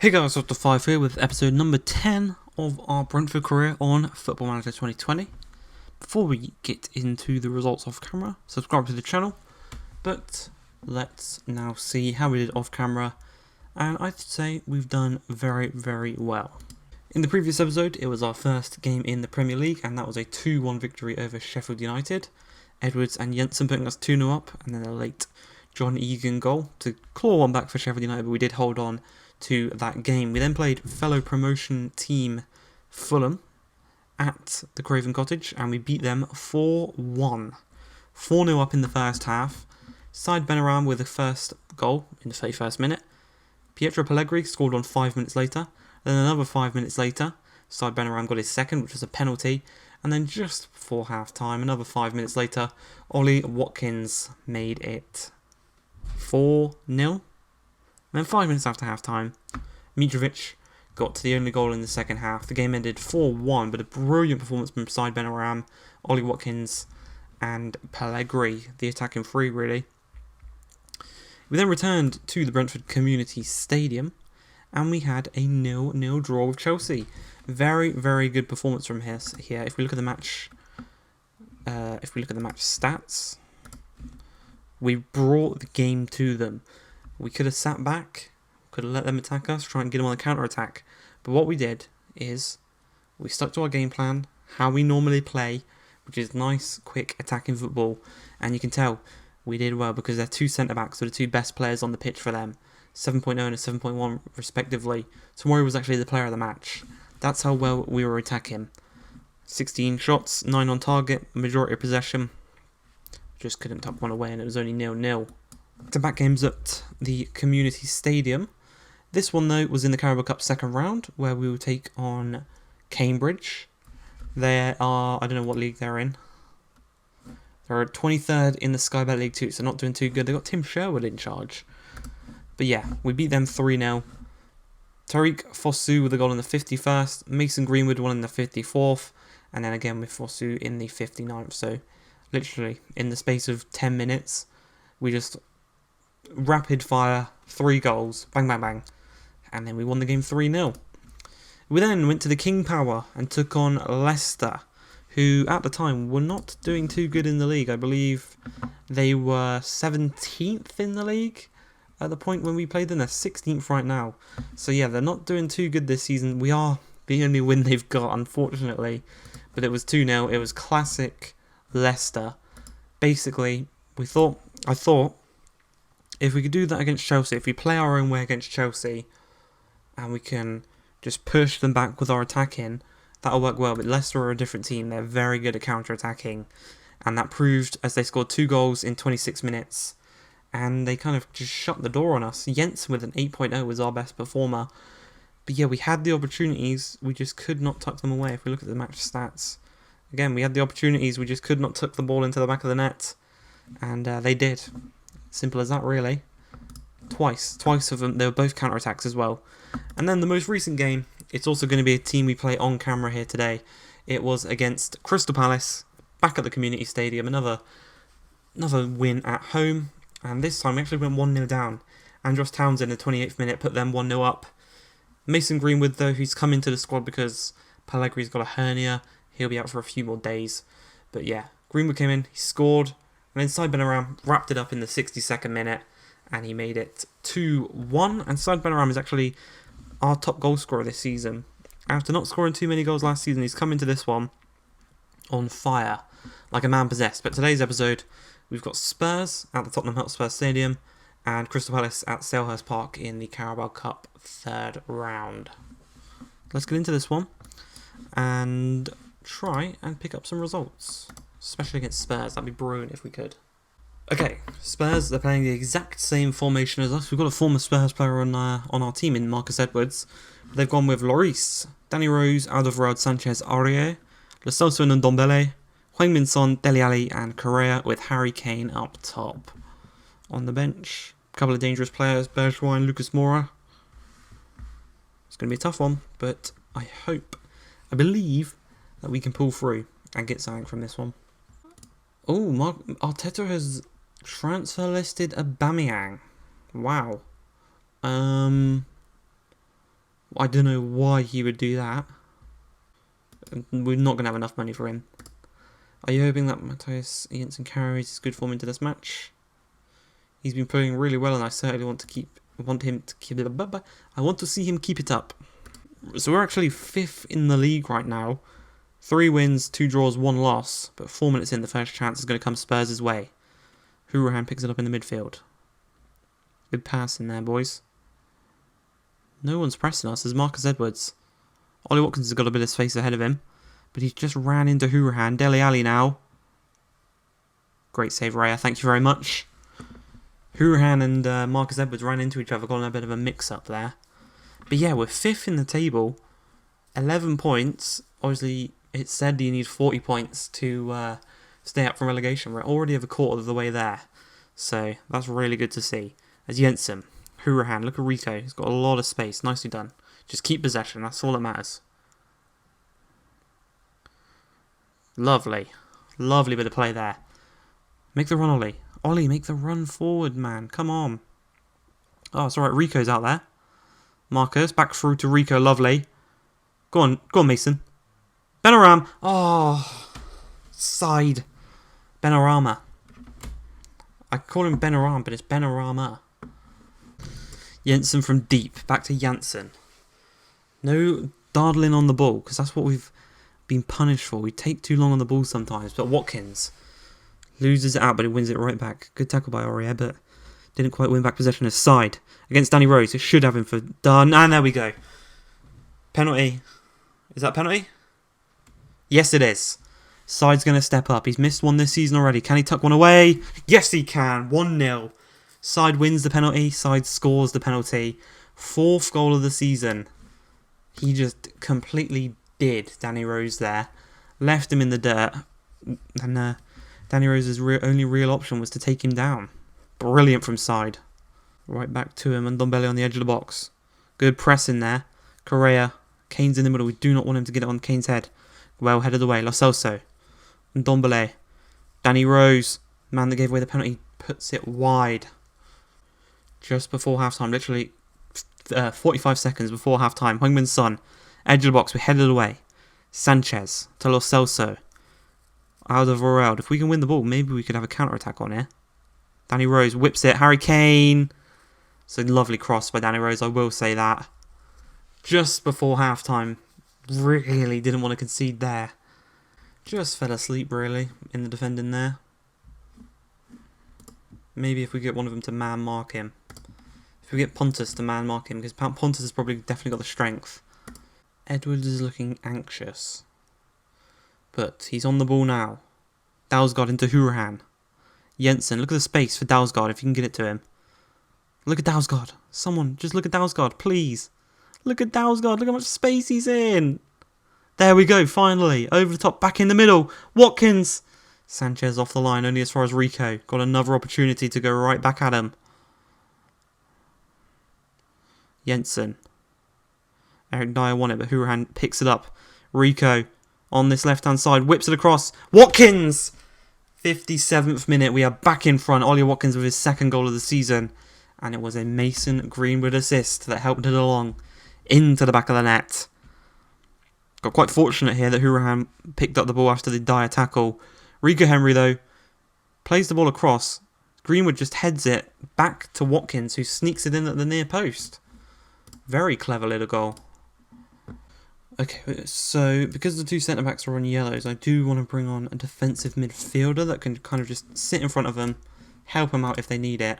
Hey guys, Dr. 5 here with episode number 10 of our Brentford career on Football Manager 2020. Before we get into the results off camera, subscribe to the channel, but let's now see how we did off camera, and I'd say we've done very, very well. In the previous episode, it was our first game in the Premier League, and that was a 2-1 victory over Sheffield United. Edwards and Jensen putting us 2-0 up, and then a late John Egan goal to claw one back for Sheffield United, but we did hold on to that game. We then played fellow promotion team Fulham at the Craven Cottage, and we beat them 4-1. 4-0 up in the first half. Side Benaram with the first goal in the 31st minute. Pietro Pellegrini scored on 5 minutes later. Then another 5 minutes later, Side Benaram got his second, which was a penalty. And then just before half time, another 5 minutes later, Ollie Watkins made it 4-0. And then 5 minutes after half time, Mitrovic got to the only goal in the second half. The game ended 4-1, but a brilliant performance from Side Benaram, Ollie Watkins, and Pellegrini, the attacking three, really. We then returned to the Brentford Community Stadium, and we had a 0-0 draw with Chelsea. Very, very good performance from here. If we look at the match, stats, we brought the game to them. We could have sat back, could have let them attack us, try and get them on the counter-attack. But what we did is we stuck to our game plan, how we normally play, which is nice, quick, attacking football. And you can tell we did well because they're two centre-backs, so the two best players on the pitch for them. 7.0 and a 7.1 respectively. Tomori was actually the player of the match. That's how well we were attacking. 16 shots, 9 on target, majority of possession. Just couldn't tuck one away, and it was only 0-0. Back-to-back games at the Community Stadium. This one, though, was in the Carabao Cup second round, where we will take on Cambridge. They are, I don't know what league they're in. They're 23rd in the Sky Bet League 2, so not doing too good. They got Tim Sherwood in charge. But yeah, we beat them 3-0. Tariq Fosu with a goal in the 51st. Mason Greenwood one in the 54th. And then again with Fosu in the 59th. So literally in the space of 10 minutes, we just rapid fire 3 goals. Bang, bang, bang. And then we won the game 3-0. We then went to the King Power and took on Leicester, who at the time were not doing too good in the league. I believe they were 17th in the league at the point when we played them. They're 16th right now. So yeah, they're not doing too good this season. We are the only win they've got, unfortunately. But it was 2-0. It was classic Leicester. Basically, I thought, if we could do that against Chelsea, if we play our own way against Chelsea, and we can just push them back with our attacking, that'll work well. But Leicester are a different team. They're very good at counter-attacking. And that proved as they scored 2 goals in 26 minutes. And they kind of just shut the door on us. Jensen with an 8.0 was our best performer. But yeah, we had the opportunities. We just could not tuck them away. If we look at the match stats, again, we had the opportunities. We just could not tuck the ball into the back of the net. And they did. Simple as that, really. Twice of them. They were both counter-attacks as well. And then the most recent game, it's also going to be a team we play on camera here today. It was against Crystal Palace, back at the Community Stadium. Another win at home. And this time we actually went 1-0 down. Andros Townsend in the 28th minute put them 1-0 up. Mason Greenwood, though, who's come into the squad because Pellegrini's got a hernia. He'll be out for a few more days. But yeah, Greenwood came in, he scored. And then Side Benaram wrapped it up in the 62nd minute. And he made it 2-1. And Side Benaram is actually our top goal scorer this season. After not scoring too many goals last season, he's come into this one on fire, like a man possessed. But today's episode, we've got Spurs at the Tottenham Hotspur Stadium and Crystal Palace at Selhurst Park in the Carabao Cup third round. Let's get into this one and try and pick up some results, especially against Spurs. That'd be brilliant if we could. Okay, Spurs, they're playing the exact same formation as us. We've got a former Spurs player on our team in Marcus Edwards. They've gone with Lloris, Danny Rose, Alderweireld, Sanchez, Aurier, Lo Celso and Ndombele, Heung-min Son, Dele Alli and Correa with Harry Kane up top. On the bench, a couple of dangerous players, Bergwijn and Lucas Moura. It's going to be a tough one, but I believe that we can pull through and get something from this one. Oh, Arteta has transfer listed Aubameyang. Wow. I don't know why he would do that. We're not going to have enough money for him. Are you hoping that Matthias Jensen carries his good form into this match? He's been playing really well, and I certainly want to see him keep it up. So we're actually 5th in the league right now. 3 wins, 2 draws, 1 loss. But 4 minutes in, the first chance is going to come Spurs' way. Hourihan picks it up in the midfield. Good pass in there, boys. No one's pressing us. There's Marcus Edwards. Ollie Watkins has got a bit of space ahead of him. But he just ran into Hourihan. Dele Alli now. Great save, Raya. Thank you very much. Hourihan and Marcus Edwards ran into each other. Got a bit of a mix-up there. But yeah, we're 5th in the table. 11 points. Obviously, it said you need 40 points to stay up from relegation. We're already over a quarter of the way there. So that's really good to see. As Jensen. Hourihan. Look at Rico. He's got a lot of space. Nicely done. Just keep possession. That's all that matters. Lovely. Lovely bit of play there. Make the run, Ollie. Ollie, make the run forward, man. Come on. Oh, it's alright. Rico's out there. Marcus. Back through to Rico. Lovely. Go on. Go on, Mason. Benaram. Oh. Side. Benarama. I call him Benaram, but it's Benarama. Jensen from deep. Back to Janssen. No dawdling on the ball, because that's what we've been punished for. We take too long on the ball sometimes. But Watkins loses it out, but he wins it right back. Good tackle by Aurier, but didn't quite win back possession his side. Against Danny Rose. It should have him for done. And there we go. Penalty. Is that penalty? Yes, it is. Side's going to step up. He's missed one this season already. Can he tuck one away? Yes, he can. 1-0. Side wins the penalty. Side scores the penalty. 4th goal of the season. He just completely did Danny Rose there. Left him in the dirt. And Danny Rose's only real option was to take him down. Brilliant from side. Right back to him. And Ndombele on the edge of the box. Good press in there. Correa. Kane's in the middle. We do not want him to get it on Kane's head. Well headed away. Lo Celso. Ndombele. Danny Rose. Man that gave away the penalty. Puts it wide. Just before half-time. Literally 45 seconds before half-time. Heung-Min Son. Edge of the box. We headed away. Sanchez. To Lo Celso. Alderweireld. If we can win the ball, maybe we could have a counter-attack on here. Danny Rose whips it. Harry Kane. It's a lovely cross by Danny Rose. I will say that. Just before half-time. Really didn't want to concede there. Just fell asleep, really, in the defending there. Maybe if we get one of them to man-mark him. If we get Pontus to man-mark him, because Pontus has probably definitely got the strength. Edwards is looking anxious. But he's on the ball now. Dalsgaard into Hourihan. Jensen, look at the space for Dalsgaard if you can get it to him. Look at Dalsgaard. Someone, just look at Dalsgaard, please. Look at Dalsgaard. Look how much space he's in. There we go, finally. Over the top, back in the middle. Watkins. Sanchez off the line, only as far as Rico. Got another opportunity to go right back at him. Jensen. Eric Dyer won it, but Hourihan picks it up. Rico on this left-hand side. Whips it across. Watkins! 57th minute. We are back in front. Ollie Watkins with his 2nd goal of the season. And it was a Mason Greenwood assist that helped it along into the back of the net. Got quite fortunate here that Hourihan picked up the ball after the Dyer tackle. Rico Henry, though, plays the ball across. Greenwood just heads it back to Watkins, who sneaks it in at the near post. Very clever little goal. Okay, so because the 2 centre-backs are on yellows, I do want to bring on a defensive midfielder that can kind of just sit in front of them, help them out if they need it.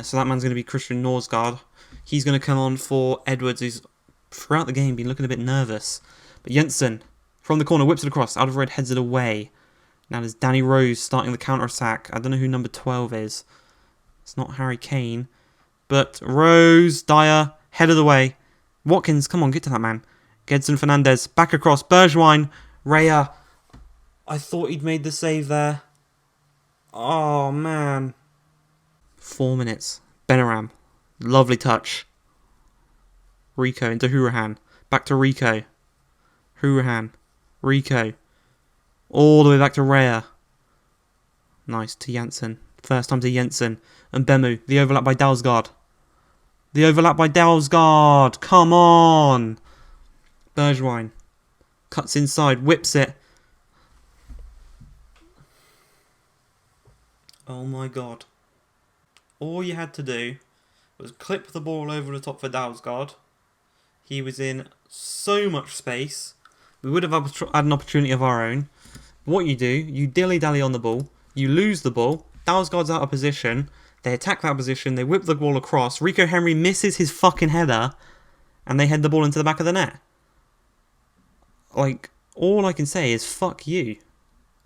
So that man's going to be Christian Norsgaard. He's going to come on for Edwards, who's throughout the game been looking a bit nervous. But Jensen, from the corner, whips it across. Alderweireld heads it away. Now there's Danny Rose starting the counter-attack. I don't know who number 12 is. It's not Harry Kane. But Rose, Dyer, headed away. Watkins, come on, get to that man. Gedson Fernandez, back across. Bergwijn, Raya. I thought he'd made the save there. Oh, man. 4 minutes. Benaram. Lovely touch. Rico into Hourihan. Back to Rico. Hourihan. Rico. All the way back to Raya. Nice to Janssen. First time to Jensen. And Bemu. The overlap by Dalsgaard. The overlap by Dalsgaard. Come on. Bergwijn. Cuts inside. Whips it. Oh my god. All you had to do was clip the ball over the top for Dalsgaard. He was in so much space. We would have had an opportunity of our own. What you do, you dilly-dally on the ball. You lose the ball. Dalsgaard's out of position. They attack that position. They whip the ball across. Rico Henry misses his fucking header. And they head the ball into the back of the net. Like, all I can say is fuck you.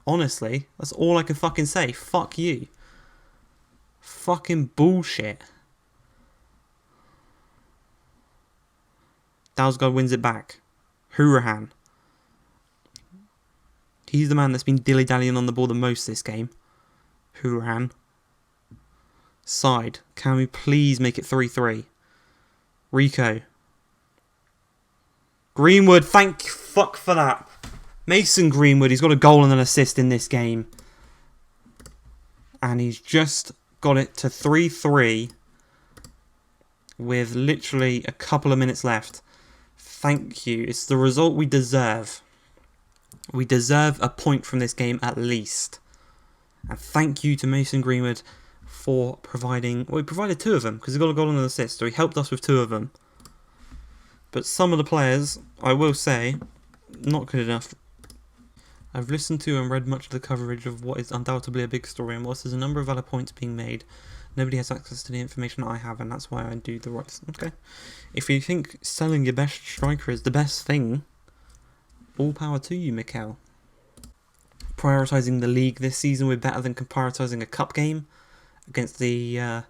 Honestly, that's all I can fucking say. Fuck you. Fucking bullshit. Dalsgaard wins it back. Hourihane. He's the man that's been dilly-dallying on the ball the most this game. Hourihane. Side. Can we please make it 3-3? Rico. Greenwood. Thank fuck for that. Mason Greenwood. He's got a goal and an assist in this game. And he's just got it to 3-3 with literally a couple of minutes left. Thank you. It's the result we deserve. We deserve a point from this game at least. And thank you to Mason Greenwood for providing... Well, he provided two of them because he got a goal and an assist. So he helped us with two of them. But some of the players, I will say, not good enough. I've listened to and read much of the coverage of what is undoubtedly a big story, and whilst there's a number of valid points being made, nobody has access to the information I have, and that's why I do the right thing. Okay. If you think selling your best striker is the best thing, all power to you, Mikel. Prioritising the league this season, we're better than prioritising a cup game against the